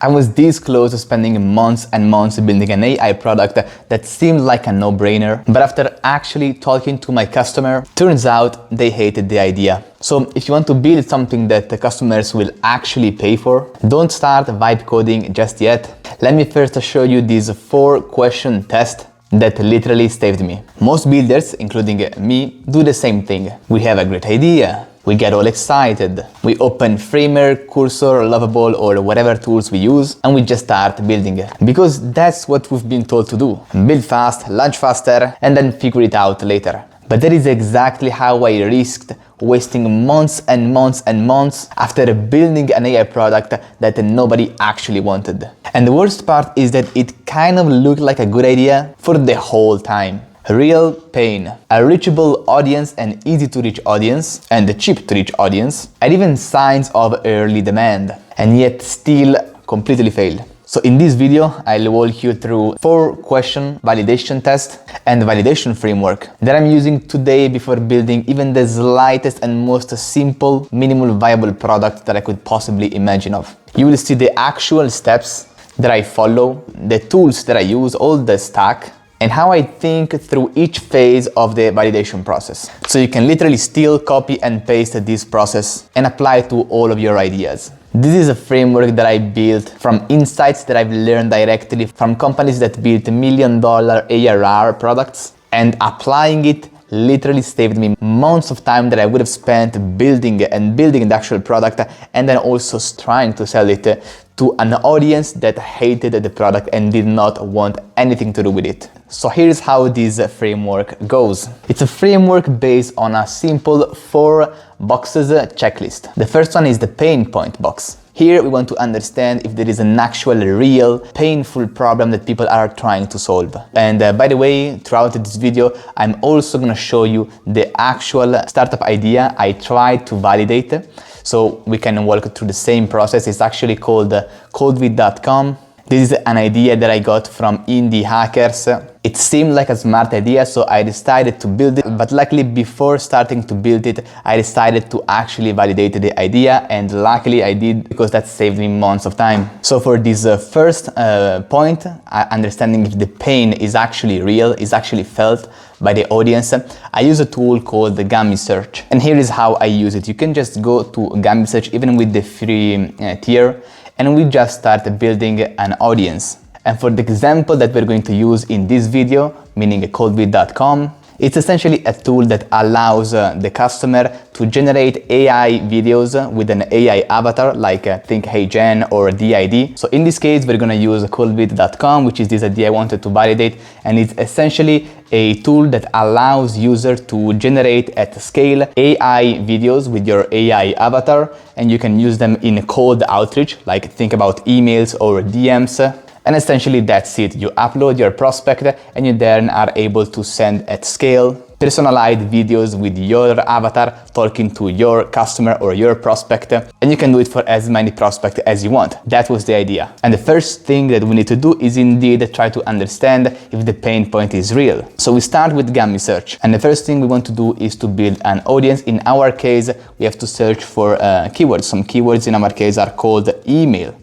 I was this close to spending months and months building an AI product that seemed like a no-brainer, but after actually talking to my customer, turns out they hated the idea. So if you want to build something that the customers will actually pay for, don't start vibe coding just yet. Let me first show you this 4-question test that literally saved me. Most builders, including me, do the same thing. We have a great idea. We get all excited. We open Framer, Cursor, Lovable, or whatever tools we use, and we just start building. Because that's what we've been told to do. Build fast, launch faster, and then figure it out later. But that is exactly how I risked wasting months and months and months after building an AI product that nobody actually wanted. And the worst part is that it kind of looked like a good idea for the whole time. Real pain, a reachable audience, an easy to reach audience, and a cheap to reach audience, and even signs of early demand, and yet still completely failed. So in this video, I'll walk you through 4-question validation test and validation framework that I'm using today before building even the slightest and most simple, minimal viable product that I could possibly imagine of. You will see the actual steps that I follow, the tools that I use, all the stack, and how I think through each phase of the validation process. So you can literally steal, copy, and paste this process and apply it to all of your ideas. This is a framework that I built from insights that I've learned directly from companies that built $1 million ARR products, and applying it literally saved me months of time that I would have spent building the actual product, and then also trying to sell it to an audience that hated the product and did not want anything to do with it. So here's how this framework goes. It's a framework based on a simple 4 boxes checklist. The first one is the pain point box. Here we want to understand if there is an actual real painful problem that people are trying to solve. And by the way, throughout this video, I'm also going to show you the actual startup idea I tried to validate. So we can walk through the same process. It's actually called codewith.com. This is an idea that I got from indie hackers. It seemed like a smart idea, so I decided to build it. But luckily, before starting to build it, I decided to actually validate the idea, and luckily I did, because that saved me months of time. So for this first point, understanding if the pain is actually real, is actually felt by the audience, I use a tool called the Gummy Search. And here is how I use it. You can just go to Gummy Search, even with the free tier, and we just start building an audience. And for the example that we're going to use in this video, meaning codewith.com, it's essentially a tool that allows the customer to generate AI videos with an AI avatar, like think HeyGen or DID. So in this case, we're going to use codewith.com, which is this idea I wanted to validate. And it's essentially a tool that allows users to generate at scale AI videos with your AI avatar. And you can use them in cold outreach, like think about emails or DMs. And essentially that's it. You upload your prospect and you then are able to send at scale personalized videos with your avatar talking to your customer or your prospect, and you can do it for as many prospects as you want. That was the idea. And the first thing that we need to do is indeed try to understand if the pain point is real. So we start with Gummy Search, and the first thing we want to do is to build an audience. In our case, we have to search for keywords. Some keywords in our case are called email,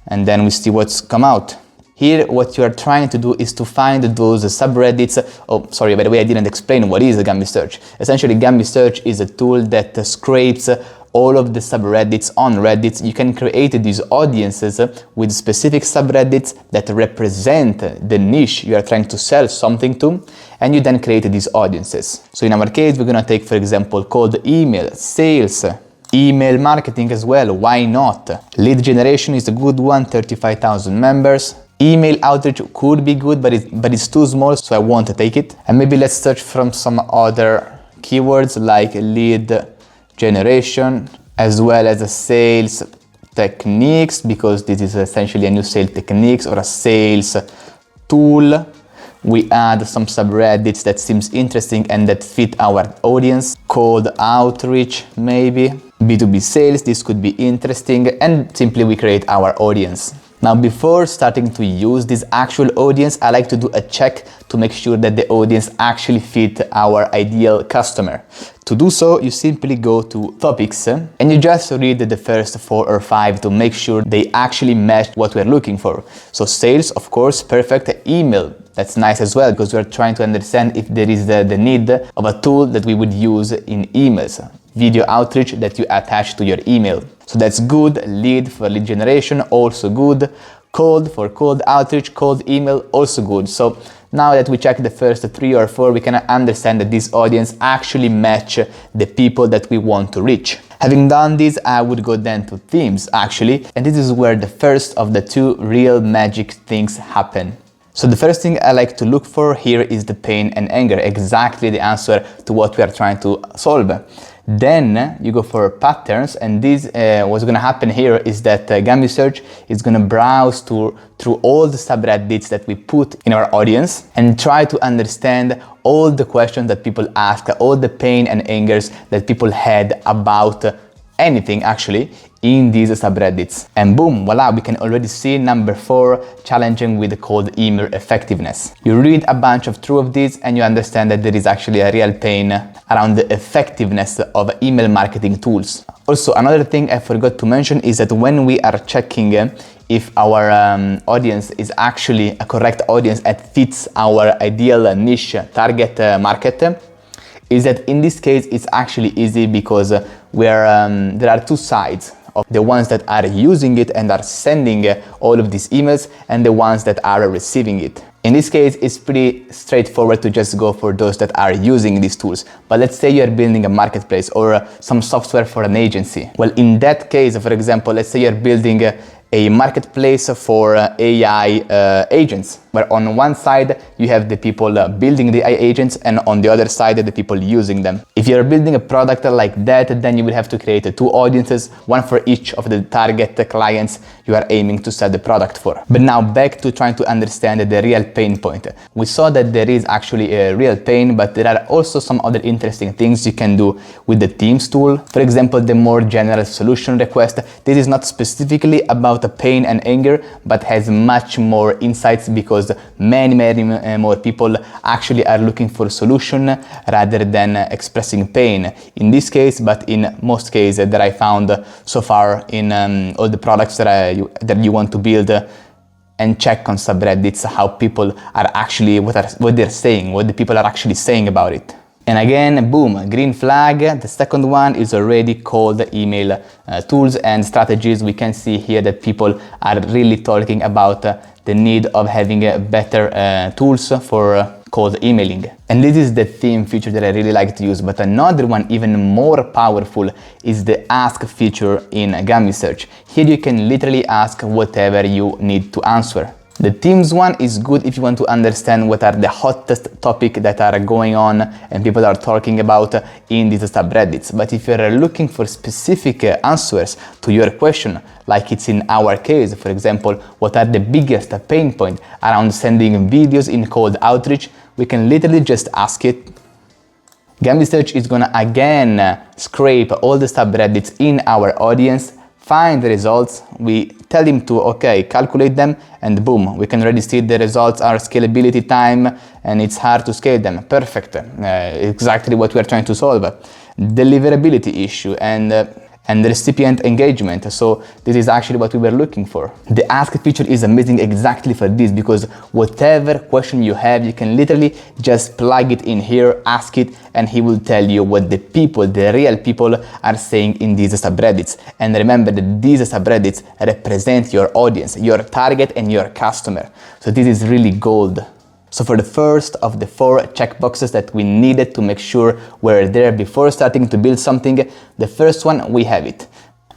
and then we see what's come out. Here, what you are trying to do is to find those subreddits. Oh, sorry, by the way, I didn't explain what is a Gummy Search. Essentially, Gummy Search is a tool that scrapes all of the subreddits on Reddit. You can create these audiences with specific subreddits that represent the niche you are trying to sell something to, and you then create these audiences. So in our case, we're gonna take, for example, cold email, sales, email marketing as well, why not? Lead generation is a good one, 35,000 members. Email outreach could be good, but it's too small, so I won't take it. And maybe let's search from some other keywords like lead generation, as well as a sales techniques, because this is essentially a new sales techniques or a sales tool. We add some subreddits that seems interesting and that fit our audience. Cold outreach, maybe. B2B sales, this could be interesting. And simply we create our audience. Now, before starting to use this actual audience, I like to do a check to make sure that the audience actually fit our ideal customer. To do so, you simply go to topics and you just read the first 4 or 5 to make sure they actually match what we're looking for. So sales, of course, perfect. Email, that's nice as well, because we're trying to understand if there is the need of a tool that we would use in emails. Video outreach that you attach to your email. So that's good. Lead for lead generation, also good. Cold for cold outreach, cold email, also good. So now that we check the first 3 or 4, we can understand that this audience actually match the people that we want to reach. Having done this, I would go then to themes actually, and this is where the first of the 2 real magic things happen. So the first thing I like to look for here is the pain and anger, exactly the answer to what we are trying to solve. Then you go for patterns, and this what's going to happen here is that Gambi Search is going to browse through all the subreddits that we put in our audience and try to understand all the questions that people ask, all the pain and angers that people had about anything actually in these subreddits. And boom, voila, we can already see number 4, challenging with cold email effectiveness. You read a bunch of through of these and you understand that there is actually a real pain around the effectiveness of email marketing tools. Also, another thing I forgot to mention is that when we are checking if our audience is actually a correct audience that fits our ideal niche target market, is that in this case it's actually easy because there are 2 sides of the ones that are using it and are sending all of these emails and the ones that are receiving it. In this case, it's pretty straightforward to just go for those that are using these tools. But let's say you're building a marketplace or some software for an agency. Well, in that case, for example, let's say you're building a marketplace for AI agents, where on one side you have the people building the AI agents and on the other side the people using them. If you're building a product like that, then you will have to create 2 audiences, one for each of the target clients you are aiming to sell the product for. But now back to trying to understand the real pain point. We saw that there is actually a real pain, but there are also some other interesting things you can do with the themes tool. For example, the more general solution request. This is not specifically about the pain and anger, but has much more insights because many more people actually are looking for a solution rather than expressing pain in this case, but in most cases that I found so far in all the products that you want to build. And check on subreddits how people are actually what they're saying, what the people are actually saying about it. And again, boom, green flag. The second one is already called email tools and strategies. We can see here that people are really talking about the need of having better tools for cold emailing. And this is the theme feature that I really like to use. But another one even more powerful is the ask feature in Gambi Search. Here you can literally ask whatever you need to answer. The themes one is good if you want to understand what are the hottest topics that are going on and people are talking about in these subreddits. But if you're looking for specific answers to your question, like it's in our case, for example, what are the biggest pain points around sending videos in cold outreach, we can literally just ask it. Gambi Search is gonna again scrape all the subreddits in our audience, find the results, we tell him to calculate them, and boom, we can already see the results are scalability time and it's hard to scale them. Perfect, exactly what we are trying to solve. Deliverability issue and the recipient engagement. So this is actually what we were looking for. The ask feature is amazing exactly for this, because whatever question you have, you can literally just plug it in here, ask it, and he will tell you what the people, the real people, are saying in these subreddits. And remember that these subreddits represent your audience, your target and your customer. So this is really gold. So for the first of the 4 checkboxes that we needed to make sure we're there before starting to build something, the first one, we have it.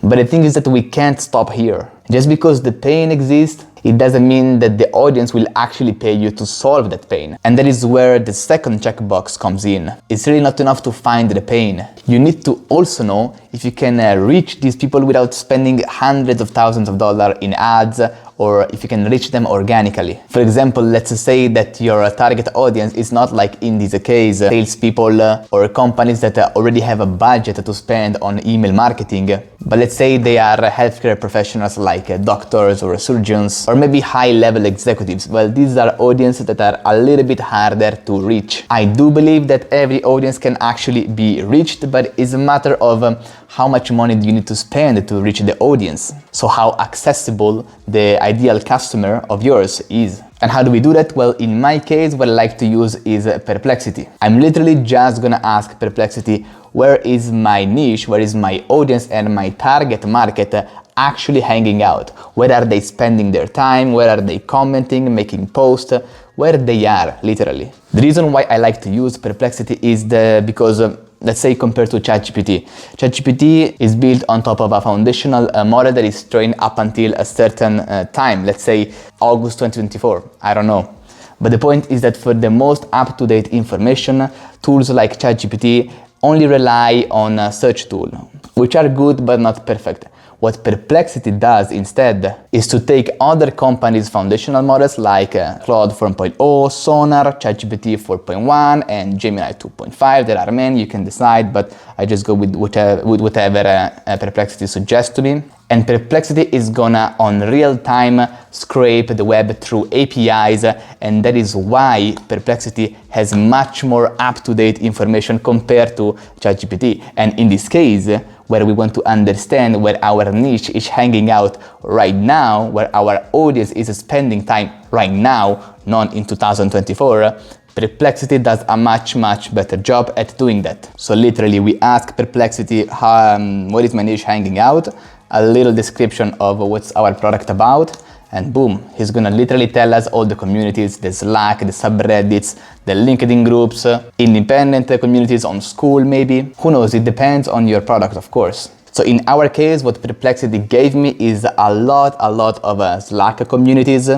But the thing is that we can't stop here. Just because the pain exists, it doesn't mean that the audience will actually pay you to solve that pain. And that is where the second checkbox comes in. It's really not enough to find the pain. You need to also know if you can reach these people without spending hundreds of thousands of dollars in ads or if you can reach them organically. For example, let's say that your target audience is not like in this case salespeople or companies that already have a budget to spend on email marketing, but let's say they are healthcare professionals like doctors or surgeons or maybe high-level executives. Well, these are audiences that are a little bit harder to reach. I do believe that every audience can actually be reached, but it's a matter of how much money do you need to spend to reach the audience. So how accessible the ideal customer of yours is. And how do we do that? Well, in my case, what I like to use is Perplexity. I'm literally just gonna ask Perplexity, where is my niche, where is my audience and my target market actually hanging out? Where are they spending their time? Where are they commenting, making posts? Where they are, literally. The reason why I like to use Perplexity is because let's say compared to ChatGPT. ChatGPT is built on top of a foundational model that is trained up until a certain time, let's say August 2024, I don't know. But the point is that for the most up-to-date information, tools like ChatGPT only rely on a search tool, which are good but not perfect. What Perplexity does instead is to take other companies' foundational models like Claude 4.0, Sonar, ChatGPT 4.1, and Gemini 2.5. There are many, you can decide, but I just go with whatever Perplexity suggests to me. And Perplexity is gonna on real time scrape the web through APIs, and that is why Perplexity has much more up-to-date information compared to ChatGPT. And in this case, where we want to understand where our niche is hanging out right now, where our audience is spending time right now, not in 2024, Perplexity does a much better job at doing that. So literally we ask Perplexity, what is my niche hanging out? A little description of what's our product about, and boom, he's gonna literally tell us all the communities, the Slack, the subreddits, the LinkedIn groups, independent communities on school maybe. Who knows, it depends on your product, of course. So in our case, what Perplexity gave me is a lot of Slack communities.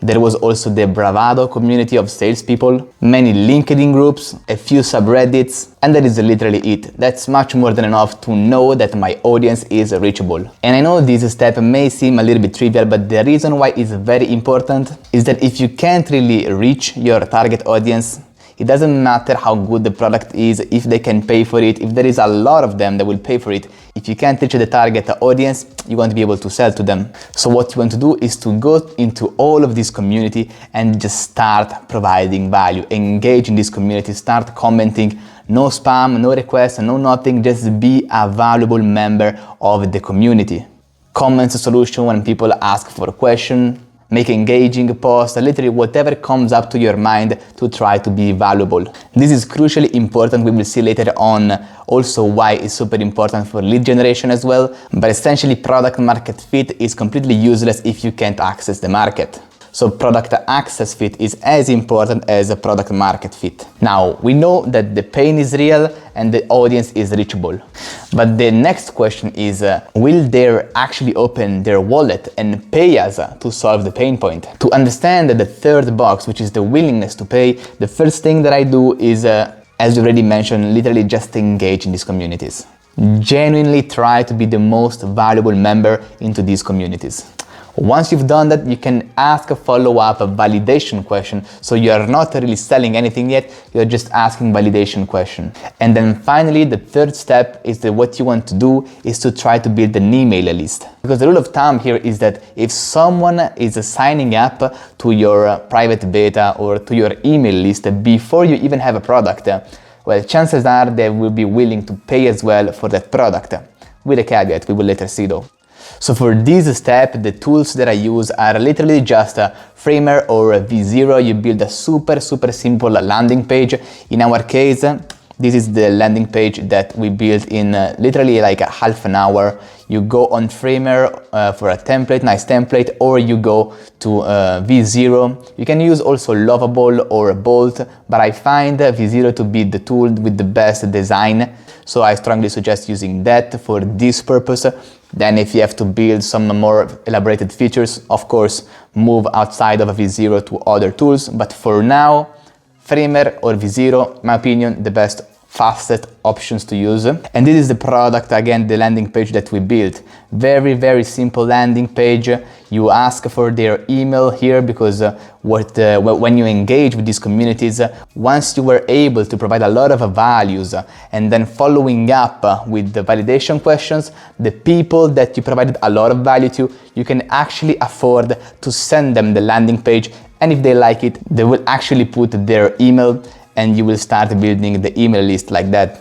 There was also the Bravado community of salespeople, many LinkedIn groups, a few subreddits, and that is literally it. That's much more than enough to know that my audience is reachable. And I know this step may seem a little bit trivial, but the reason why it's very important is that if you can't really reach your target audience, it doesn't matter how good the product is, if they can pay for it, if there is a lot of them that will pay for it. If you can't reach the target audience, you won't be able to sell to them. So what you want to do is to go into all of this community and just start providing value. Engage in this community, start commenting. No spam, no requests, no nothing. Just be a valuable member of the community. Comments a solution when people ask for a question. Make engaging posts, literally whatever comes up to your mind to try to be valuable. This is crucially important. We will see later on also why it's super important for lead generation as well. But essentially product market fit is completely useless if you can't access the market. So product access fit is as important as a product market fit. Now, we know that the pain is real and the audience is reachable. But the next question is, will they actually open their wallet and pay us to solve the pain point? To understand the third box, which is the willingness to pay, the first thing that I do is, as you already mentioned, literally just engage in these communities. Genuinely try to be the most valuable member into these communities. Once you've done that, you can ask a follow-up, a validation question. So you're not really selling anything yet, you're just asking validation question. And then finally, the third step is that what you want to do is to try to build an email list. Because the rule of thumb here is that if someone is signing up to your private beta or to your email list before you even have a product, well, chances are they will be willing to pay as well for that product. With a caveat, we will later see though. So for this step, the tools that I use are literally just a Framer or a V0. You build a super simple landing page. In our case, this is the landing page that we built in literally like a half an hour. You go on Framer for a template, nice template, or you go to V0. You can use also Lovable or Bolt, but I find V0 to be the tool with the best design. So I strongly suggest using that for this purpose. Then if you have to build some more elaborated features, of course, move outside of V0 to other tools. But for now, Framer or V0, in my opinion, the best fastest options to use. And this is the product, again, the landing page that we built. Very, very simple landing page. You ask for their email here because when you engage with these communities, once you were able to provide a lot of values and then following up with the validation questions, the people that you provided a lot of value to, you can actually afford to send them the landing page. And if they like it, they will actually put their email and you will start building the email list like that.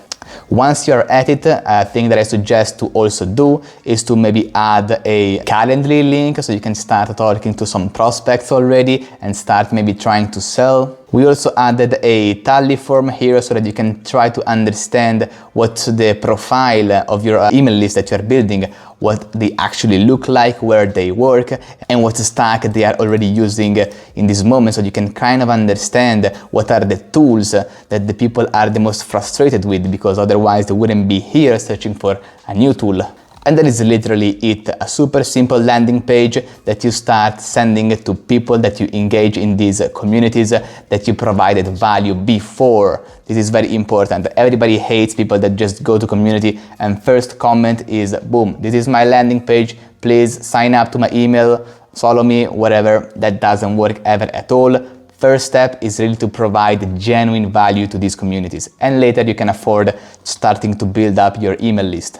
Once you're at it, a thing that I suggest to also do is to maybe add a Calendly link so you can start talking to some prospects already and start maybe trying to sell. We also added a tally form here so that you can try to understand what's the profile of your email list that you're building, what they actually look like, where they work, and what stack they are already using in this moment, so you can kind of understand what are the tools that the people are the most frustrated with, because otherwise they wouldn't be here searching for a new tool. And that is literally it, a super simple landing page that you start sending to people that you engage in these communities that you provided value before. This is very important. Everybody hates people that just go to community and first comment is, boom, this is my landing page, please sign up to my email, follow me, whatever. That doesn't work ever at all. First step is really to provide genuine value to these communities, and later you can afford starting to build up your email list.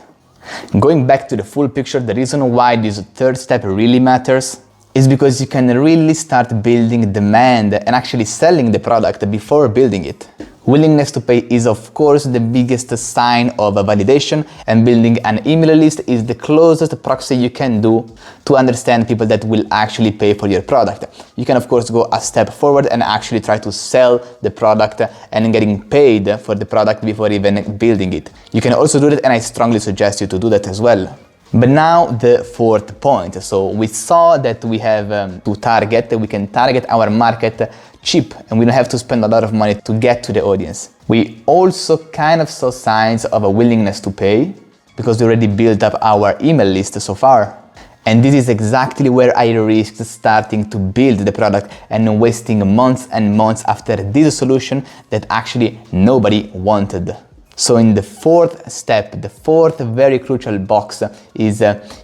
Going back to the full picture, the reason why this third step really matters is because you can really start building demand and actually selling the product before building it. Willingness to pay is of course the biggest sign of a validation, and building an email list is the closest proxy you can do to understand people that will actually pay for your product. You can of course go a step forward and actually try to sell the product and getting paid for the product before even building it. You can also do that, and I strongly suggest you to do that as well. But now the fourth point. So we saw that we have we can target our market cheap and we don't have to spend a lot of money to get to the audience. We also kind of saw signs of a willingness to pay because we already built up our email list so far. And this is exactly where I risked starting to build the product and wasting months and months after this solution that actually nobody wanted. So in the fourth step, the fourth very crucial box is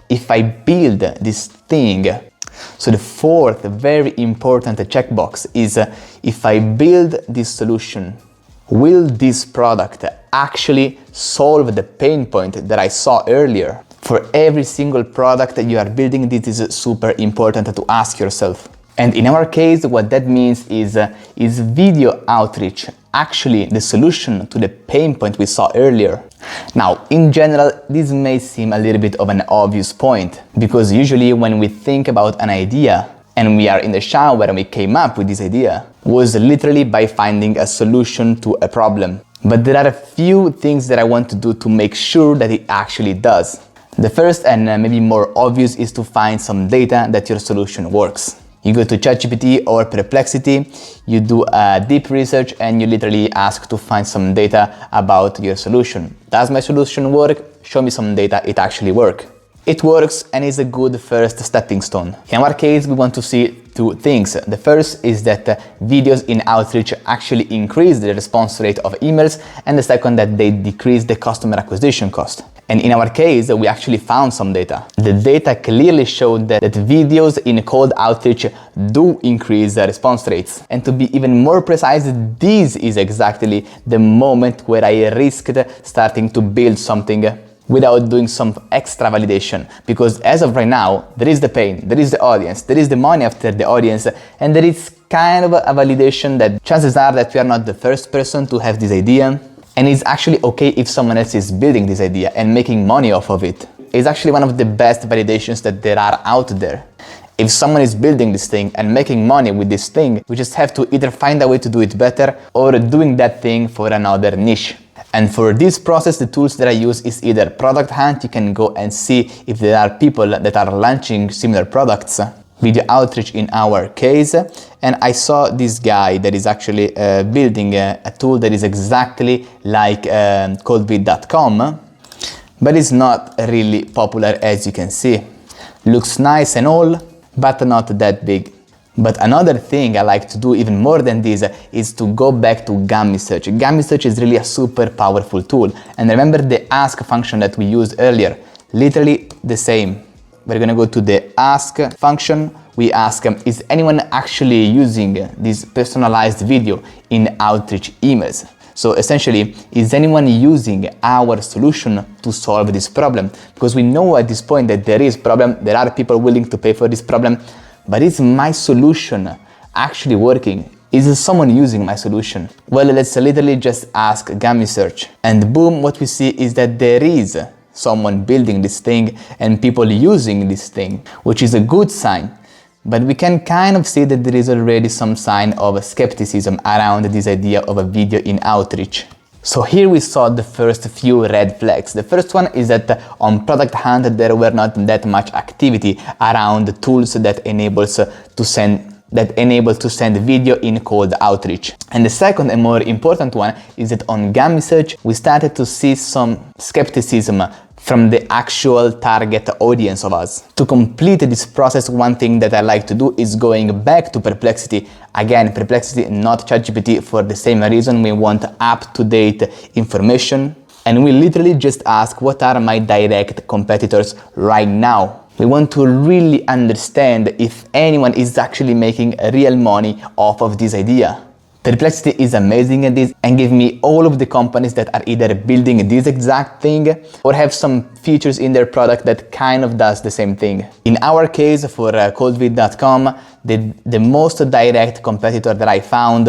if I build this thing. So the fourth very important checkbox is if I build this solution, will this product actually solve the pain point that I saw earlier? For every single product that you are building, this is super important to ask yourself. And in our case, what that means is video outreach actually the solution to the pain point we saw earlier? Now, in general, this may seem a little bit of an obvious point, because usually when we think about an idea and we are in the shower and we came up with this idea, was literally by finding a solution to a problem. But there are a few things that I want to do to make sure that it actually does. The first and maybe more obvious is to find some data that your solution works. You go to ChatGPT or Perplexity, you do a deep research and you literally ask to find some data about your solution. Does my solution work? Show me some data it actually works. It works and is a good first stepping stone. In our case, we want to see two things. The first is that videos in outreach actually increase the response rate of emails, and the second that they decrease the customer acquisition cost. And in our case, we actually found some data. The data clearly showed that videos in cold outreach do increase the response rates. And to be even more precise, this is exactly the moment where I risked starting to build something without doing some extra validation. Because as of right now, there is the pain, there is the audience, there is the money after the audience, and there is kind of a validation that chances are that we are not the first person to have this idea. And it's actually okay if someone else is building this idea and making money off of it. It's actually one of the best validations that there are out there. If someone is building this thing and making money with this thing, we just have to either find a way to do it better or doing that thing for another niche. And for this process, the tools that I use is either Product Hunt. You can go and see if there are people that are launching similar products. Video outreach in our case, and I saw this guy that is actually building a tool that is exactly like coldbit.com, but it's not really popular, as you can see. Looks nice and all, but not that big. But another thing I like to do even more than this is to go back to Gummy Search. Gummy Search is really a super powerful tool. And remember the ask function that we used earlier? Literally the same. We're gonna go to the ask function. We ask, is anyone actually using this personalized video in outreach emails? So essentially, is anyone using our solution to solve this problem? Because we know at this point that there is problem, there are people willing to pay for this problem, but is my solution actually working? Is someone using my solution? Well, let's literally just ask Gummy Search. And boom, what we see is that there is someone building this thing and people using this thing, which is a good sign. But we can kind of see that there is already some sign of skepticism around this idea of a video in outreach. So here we saw the first few red flags. The first one is that on Product Hunt there were not that much activity around the tools that enables to send video in cold outreach. And the second and more important one is that on Gummy Search we started to see some skepticism from the actual target audience of us. To complete this process, one thing that I like to do is going back to Perplexity. Again, Perplexity, not ChatGPT, for the same reason. We want up-to-date information. And we literally just ask, what are my direct competitors right now? We want to really understand if anyone is actually making real money off of this idea. Perplexity is amazing at this and give me all of the companies that are either building this exact thing or have some features in their product that kind of does the same thing. In our case, for coldvid.com, the most direct competitor that I found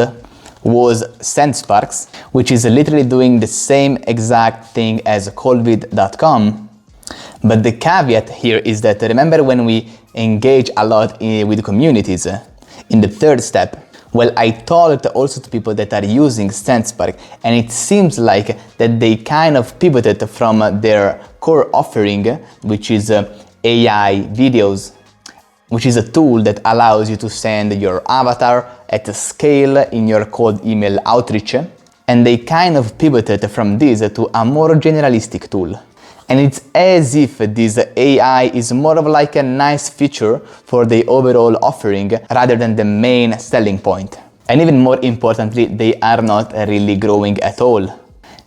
was SendSparks, which is literally doing the same exact thing as coldvid.com. But the caveat here is that, remember when we engage a lot with communities in the third step? Well, I talked also to people that are using SendSpark, and it seems like that they kind of pivoted from their core offering, which is AI videos, which is a tool that allows you to send your avatar at a scale in your cold email outreach, and they kind of pivoted from this to a more generalistic tool. And it's as if this AI is more of like a nice feature for the overall offering rather than the main selling point. And even more importantly, they are not really growing at all.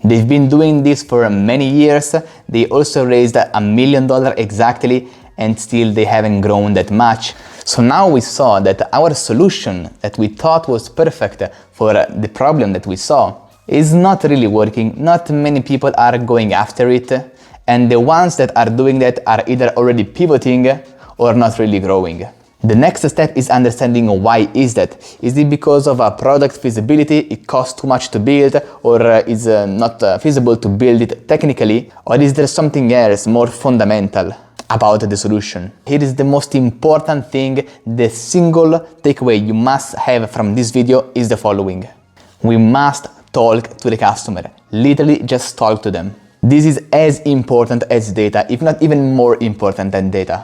They've been doing this for many years. They also raised $1 million exactly, and still they haven't grown that much. So now we saw that our solution that we thought was perfect for the problem that we saw is not really working. Not many people are going after it. And the ones that are doing that are either already pivoting or not really growing. The next step is understanding why is that. Is it because of a product feasibility, it costs too much to build, or is not feasible to build it technically, or is there something else more fundamental about the solution? Here is the most important thing, the single takeaway you must have from this video is the following. We must talk to the customer, literally just talk to them. This is as important as data, if not even more important than data.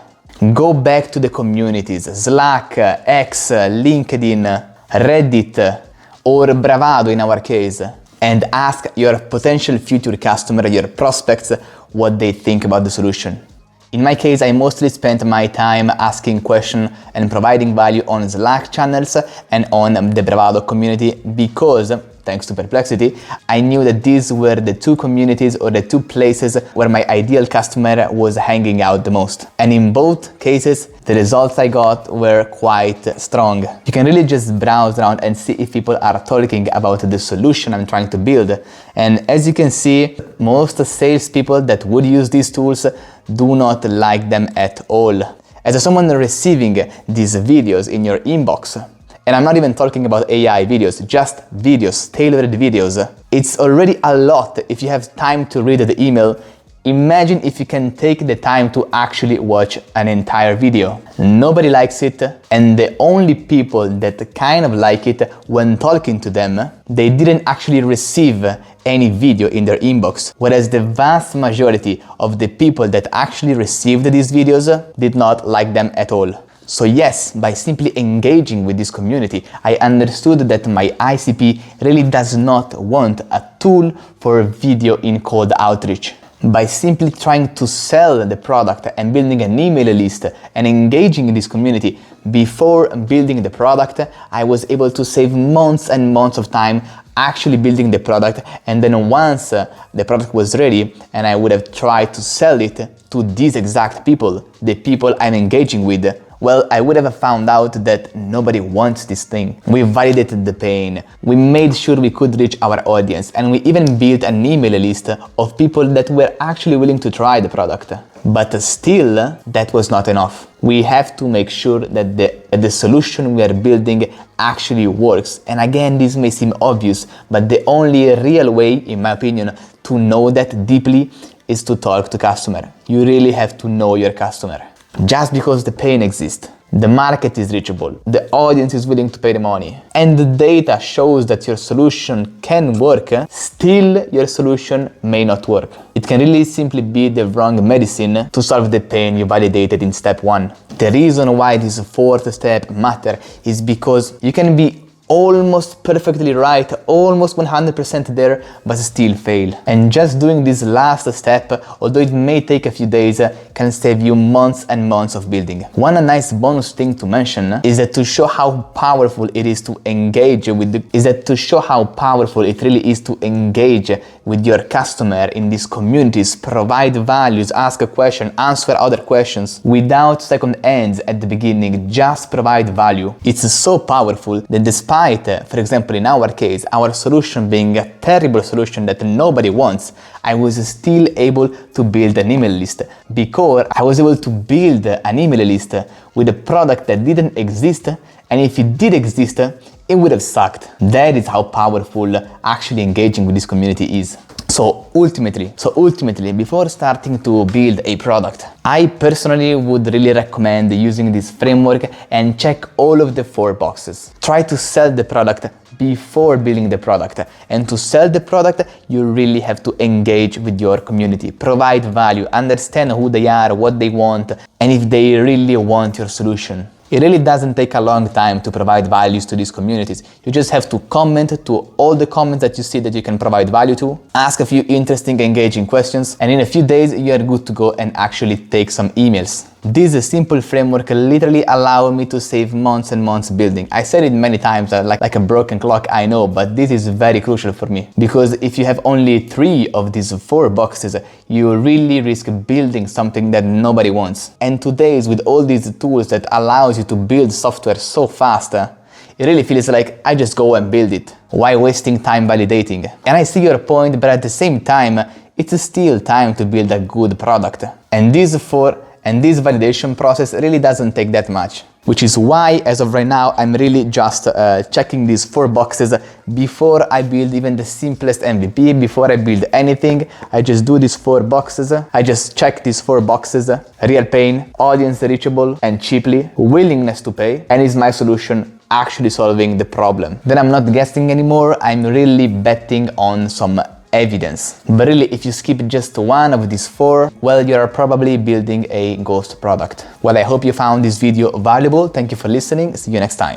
Go back to the communities, Slack, X, LinkedIn, Reddit, or Bravado in our case, and ask your potential future customer, your prospects, what they think about the solution. In my case, I mostly spent my time asking questions and providing value on Slack channels and on the Bravado community because, thanks to Perplexity, I knew that these were the two communities or the two places where my ideal customer was hanging out the most. And in both cases, the results I got were quite strong. You can really just browse around and see if people are talking about the solution I'm trying to build. And as you can see, most salespeople that would use these tools do not like them at all. As someone receiving these videos in your inbox, and I'm not even talking about AI videos, just videos, tailored videos. It's already a lot if you have time to read the email. Imagine if you can take the time to actually watch an entire video. Nobody likes it, and the only people that kind of like it when talking to them, they didn't actually receive any video in their inbox, whereas the vast majority of the people that actually received these videos did not like them at all. So yes, by simply engaging with this community, I understood that my ICP really does not want a tool for video in cold outreach. By simply trying to sell the product and building an email list and engaging in this community, before building the product, I was able to save months and months of time actually building the product, and then once the product was ready and I would have tried to sell it to these exact people, the people I'm engaging with, well, I would have found out that nobody wants this thing. We validated the pain, we made sure we could reach our audience, and we even built an email list of people that were actually willing to try the product. But still, that was not enough. We have to make sure that the solution we are building actually works. And again, this may seem obvious, but the only real way, in my opinion, to know that deeply is to talk to customer. You really have to know your customer. Just because the pain exists, the market is reachable, the audience is willing to pay the money, and the data shows that your solution can work, still your solution may not work. It can really simply be the wrong medicine to solve the pain you validated in step 1. The reason why this 4th step matters is because you can be almost perfectly right, almost 100% there, but still fail. And just doing this last step, although it may take a few days, can save you months and months of building. One nice bonus thing to mention is that to show how powerful it is to engage with with your customer in these communities, provide values, ask a question, answer other questions without second ends at the beginning, just provide value. It's so powerful that despite, for example, in our case, our solution being a terrible solution that nobody wants, I was still able to build an email list, because I was able to build an email list with a product that didn't exist, and if it did exist, it would have sucked. That is how powerful actually engaging with this community is. So ultimately, before starting to build a product, I personally would really recommend using this framework and check all of the 4 boxes. Try to sell the product before building the product. And to sell the product, you really have to engage with your community, provide value, understand who they are, what they want, and if they really want your solution. It really doesn't take a long time to provide values to these communities. You just have to comment to all the comments that you see that you can provide value to, ask a few interesting, engaging questions, and in a few days you are good to go and actually take some emails. This simple framework literally allowed me to save months and months building. I said it many times, like a broken clock, I know, but this is very crucial for me. Because if you have only 3 of these 4 boxes, you really risk building something that nobody wants. And today's, with all these tools that allows you to build software so fast, it really feels like I just go and build it. Why wasting time validating? And I see your point, but at the same time, it's still time to build a good product. And this validation process really doesn't take that much. Which is why, as of right now, I'm really just checking these 4 boxes before I build even the simplest MVP, before I build anything. I just do these 4 boxes. I just check these 4 boxes. Real pain, audience reachable and cheaply, willingness to pay, and is my solution actually solving the problem? Then I'm not guessing anymore, I'm really betting on some evidence. But really, if you skip just one of these 4, well, you're probably building a ghost product. Well, I hope you found this video valuable. Thank you for listening. See you next time.